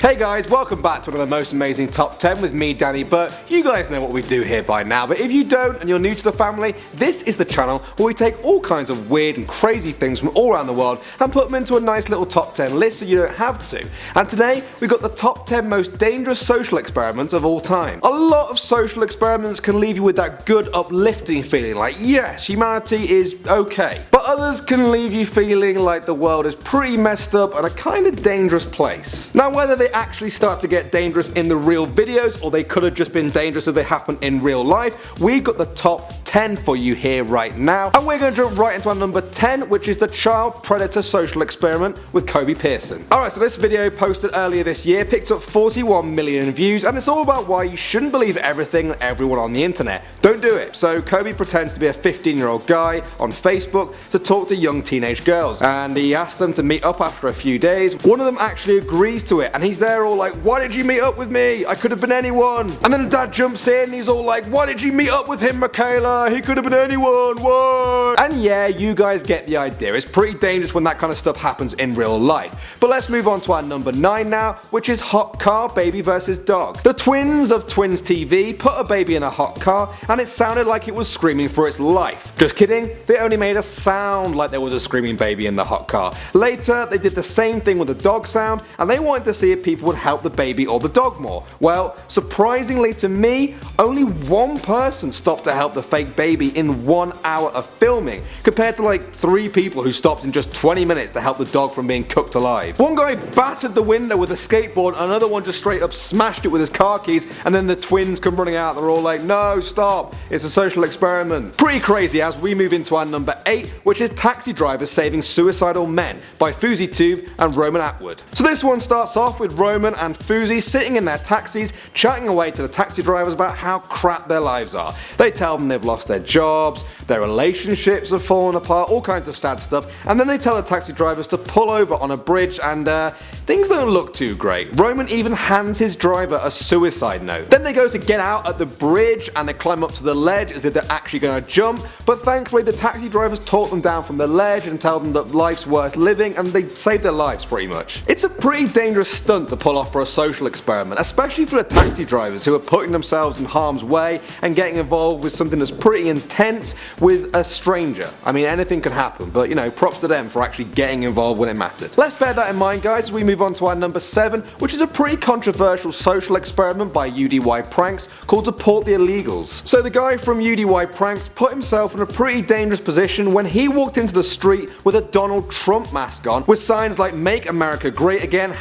Hey guys, welcome back to one of the most amazing top 10 with me, Danny. But you guys know what we do here by now, but if you don't and you're new to the family, this is the channel where we take all kinds of weird and crazy things from all around the world and put them into a nice little top 10 list so you don't have to. And today we've got the top 10 most dangerous social experiments of all time. A lot of social experiments can leave you with that good uplifting feeling like yes, humanity is okay. But others can leave you feeling like the world is pretty messed up and a kind of dangerous place. Now whether they actually start to get dangerous in the real videos or they could have just been dangerous if they happen in real life, we've got the top 10 for you here right now, and we're going to jump right into our number 10, which is the child predator social experiment with Kobe Pearson. Alright, so this video posted earlier this year picked up 41 million views, and it's all about why you shouldn't believe everything and everyone on the internet. Don't do it. So Kobe pretends to be a 15-year-old guy on Facebook to talk to young teenage girls, and he asks them to meet up after a few days. One of them actually agrees to it, and he's there all like, why did you meet up with me? I could have been anyone. And then the dad jumps in, he's all like, why did you meet up with him, Michaela? He could have been anyone, what? And yeah, you guys get the idea. It's pretty dangerous when that kind of stuff happens in real life. But let's move on to our number 9 now, which is hot car baby versus dog. The twins of Twins TV put a baby in a hot car and it sounded like it was screaming for its life. Just kidding, they only made a sound like there was a screaming baby in the hot car. Later, they did the same thing with the dog sound and they wanted to see if people would help the baby or the dog more. Well, surprisingly to me, only one person stopped to help the fake baby in 1 hour of filming, compared to like 3 people who stopped in just 20 minutes to help the dog from being cooked alive. One guy battered the window with a skateboard, another one just straight up smashed it with his car keys, and then the twins come running out, they're all like, no, stop, it's a social experiment. Pretty crazy as we move into our number 8, which is Taxi Drivers Saving Suicidal Men by FouseyTube and Roman Atwood. So this one starts off with Roman and Fousey sitting in their taxis chatting away to the taxi drivers about how crap their lives are. They tell them they've lost their jobs, their relationships have fallen apart, all kinds of sad stuff, and then they tell the taxi drivers to pull over on a bridge and things don't look too great. Roman even hands his driver a suicide note. Then they go to get out at the bridge and they climb up to the ledge as if they're actually going to jump, but thankfully the taxi drivers talk them down from the ledge and tell them that life's worth living, and they save their lives pretty much. It's a pretty dangerous stunt to pull off for a social experiment, especially for the taxi drivers who are putting themselves in harm's way and getting involved with something that's pretty intense with a stranger. I mean, anything can happen, but you know, props to them for actually getting involved when it mattered. Let's bear that in mind, guys, as we move on to our number 7, which is a pretty controversial social experiment by UDY Pranks called Deport the Illegals. So the guy from UDY Pranks put himself in a pretty dangerous position when he walked into the street with a Donald Trump mask on with signs like Make America Great Again,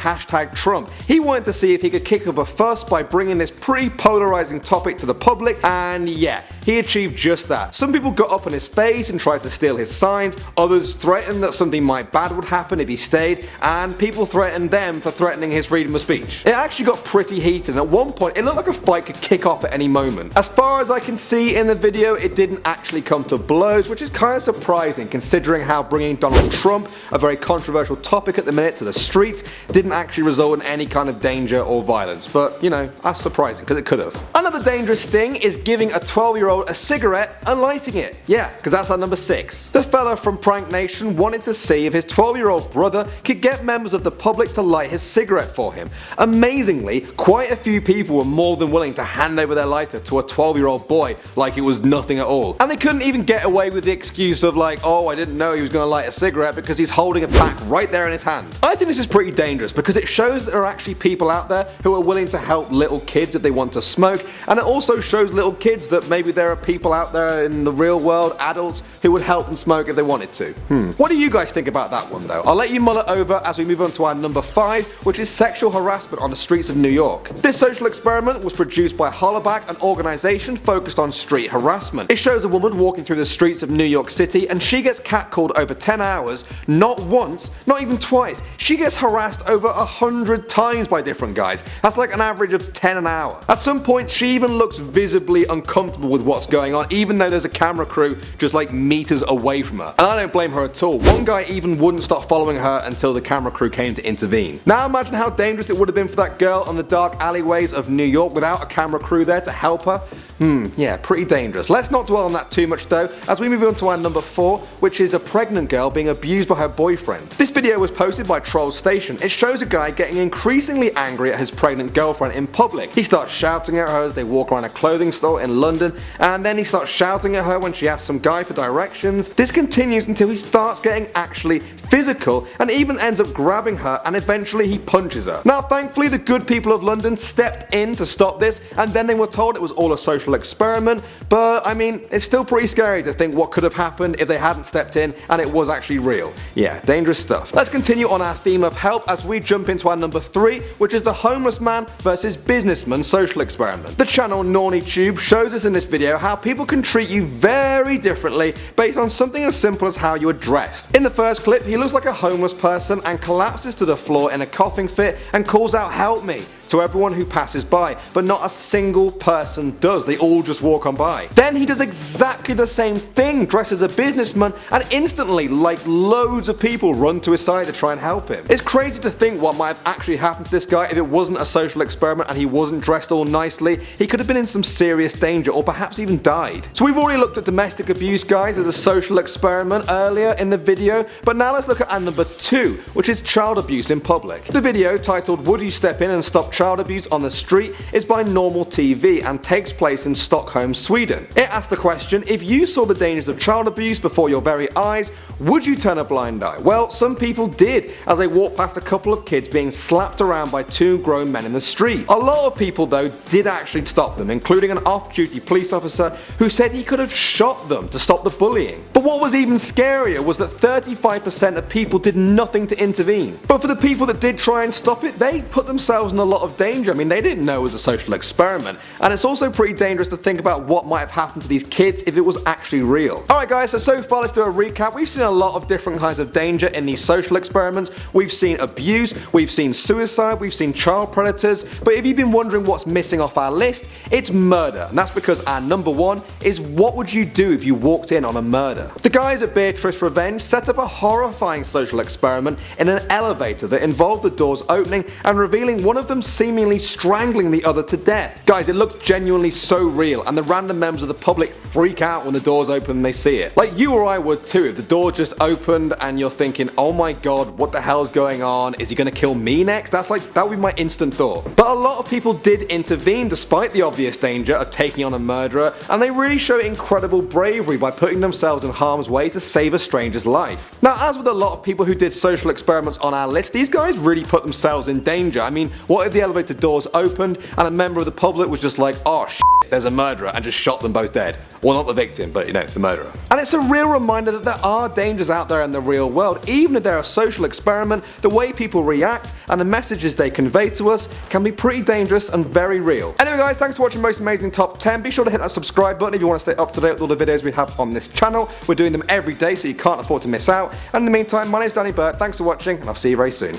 #Trump. He wanted to see if he could kick up a fuss by bringing this pretty polarizing topic to the public, and yeah, he achieved just that. Some people got up in his face and tried to steal his signs, others threatened that something bad would happen if he stayed, and people threatened them for threatening his freedom of speech. It actually got pretty heated, and at one point it looked like a fight could kick off at any moment. As far as I can see in the video, it didn't actually come to blows, which is kind of surprising considering how bringing Donald Trump, a very controversial topic at the minute, to the streets didn't actually result in any kind of danger or violence. But you know, that's surprising because it could have. Another dangerous thing is giving a 12-year-old a cigarette and lighting it. Yeah, because that's our number 6. The fella from Prank Nation wanted to see if his 12-year-old brother could get members of the public to light his cigarette for him. Amazingly, quite a few people were more than willing to hand over their lighter to a 12-year-old boy like it was nothing at all. And they couldn't even get away with the excuse of like, oh, I didn't know he was going to light a cigarette because he's holding a pack right there in his hand. I think this is pretty dangerous because it shows that there are actually people out there who are willing to help little kids if they want to smoke, and it also shows little kids that maybe there are people out there in the real world, adults, who would help them smoke if they wanted to. What do you guys think about that one though? I'll let you mull it over as we move on to our number 5, which is sexual harassment on the streets of New York. This social experiment was produced by Hollaback, an organization focused on street harassment. It shows a woman walking through the streets of New York City and she gets catcalled over 10 hours, not once, not even twice. She gets harassed over 100 times by different guys. That's like an average of 10 an hour. At some point she even looks visibly uncomfortable with what's going on, even though there's a camera crew just like meters away from her. And I don't blame her at all. One guy even wouldn't stop following her until the camera crew came to intervene. Now imagine how dangerous it would have been for that girl on the dark alleyways of New York without a camera crew there to help her. Yeah, pretty dangerous. Let's not dwell on that too much though, as we move on to our number 4, which is a pregnant girl being abused by her boyfriend. This video was posted by Troll Station. It shows a guy getting increasingly angry at his pregnant girlfriend in public. He starts shouting at her as they walk around a clothing store in London, and then he starts shouting at her when she asks some guy for directions. This continues until he starts getting actually physical and even ends up grabbing her, and eventually he punches her. Now thankfully the good people of London stepped in to stop this, and then they were told it was all a social experiment, but I mean, it's still pretty scary to think what could have happened if they hadn't stepped in and it was actually real. Yeah, dangerous stuff. Let's continue on our theme of help as we jump into our number 3, which is the homeless man versus businessman social experiment. The channel NornyTube shows us in this video how people can treat you very differently based on something as simple as how you are dressed. In the first clip, he looks like a homeless person and collapses to the floor in a coughing fit and calls out "help me" to everyone who passes by, but not a single person does. They all just walk on by. Then he does exactly the same thing dressed as a businessman, and instantly, like, loads of people run to his side to try and help him. It's crazy to think what might have actually happened to this guy if it wasn't a social experiment and he wasn't dressed all nicely. He could have been in some serious danger or perhaps even died. So we've already looked at domestic abuse, guys, as a social experiment earlier in the video, but now let's look at our number 2, which is child abuse in public. The video, titled "Would You Step In and Stop Child Abuse on the Street," is by Normal TV and takes place in Stockholm, Sweden. It asks the question, if you saw the dangers of child abuse before your very eyes, would you turn a blind eye? Well, some people did, as they walked past a couple of kids being slapped around by 2 grown men in the street. A lot of people though did actually stop them, including an off-duty police officer who said he could have shot them to stop the bullying. But what was even scarier was that 35% of people did nothing to intervene. But for the people that did try and stop it, they put themselves in a lot of danger. I mean, they didn't know it was a social experiment, and it's also pretty dangerous to think about what might have happened to these kids if it was actually real. Alright guys, so far let's do a recap. We've seen a lot of different kinds of danger in these social experiments. We've seen abuse, we've seen suicide, we've seen child predators, but if you've been wondering what's missing off our list, it's murder, and that's because our number 1 is what would you do if you walked in on a murder. The guys at Beatrice Revenge set up a horrifying social experiment in an elevator that involved the doors opening and revealing one of them seemingly strangling the other to death. Guys, it looked genuinely so real, and the random members of the public freak out when the doors open and they see it. Like you or I would too if the door just opened and you're thinking, oh my god, what the hell's going on? Is he gonna kill me next? That would be my instant thought. But a lot of people did intervene despite the obvious danger of taking on a murderer, and they really show incredible bravery by putting themselves in harm's way to save a stranger's life. Now, as with a lot of people who did social experiments on our list, these guys really put themselves in danger. I mean, what if the elevator doors opened and a member of the public was just like, oh shit, there's a murderer, and just shot them both dead? Well, not the victim, but you know, the murderer. And it's a real reminder that there are dangers out there in the real world. Even if they're a social experiment, the way people react and the messages they convey to us can be pretty dangerous and very real. Anyway guys, thanks for watching Most Amazing Top 10. Be sure to hit that subscribe button if you want to stay up to date with all the videos we have on this channel. We're doing them every day, so you can't afford to miss out. And in the meantime, my name's Danny Burt, thanks for watching, and I'll see you very soon.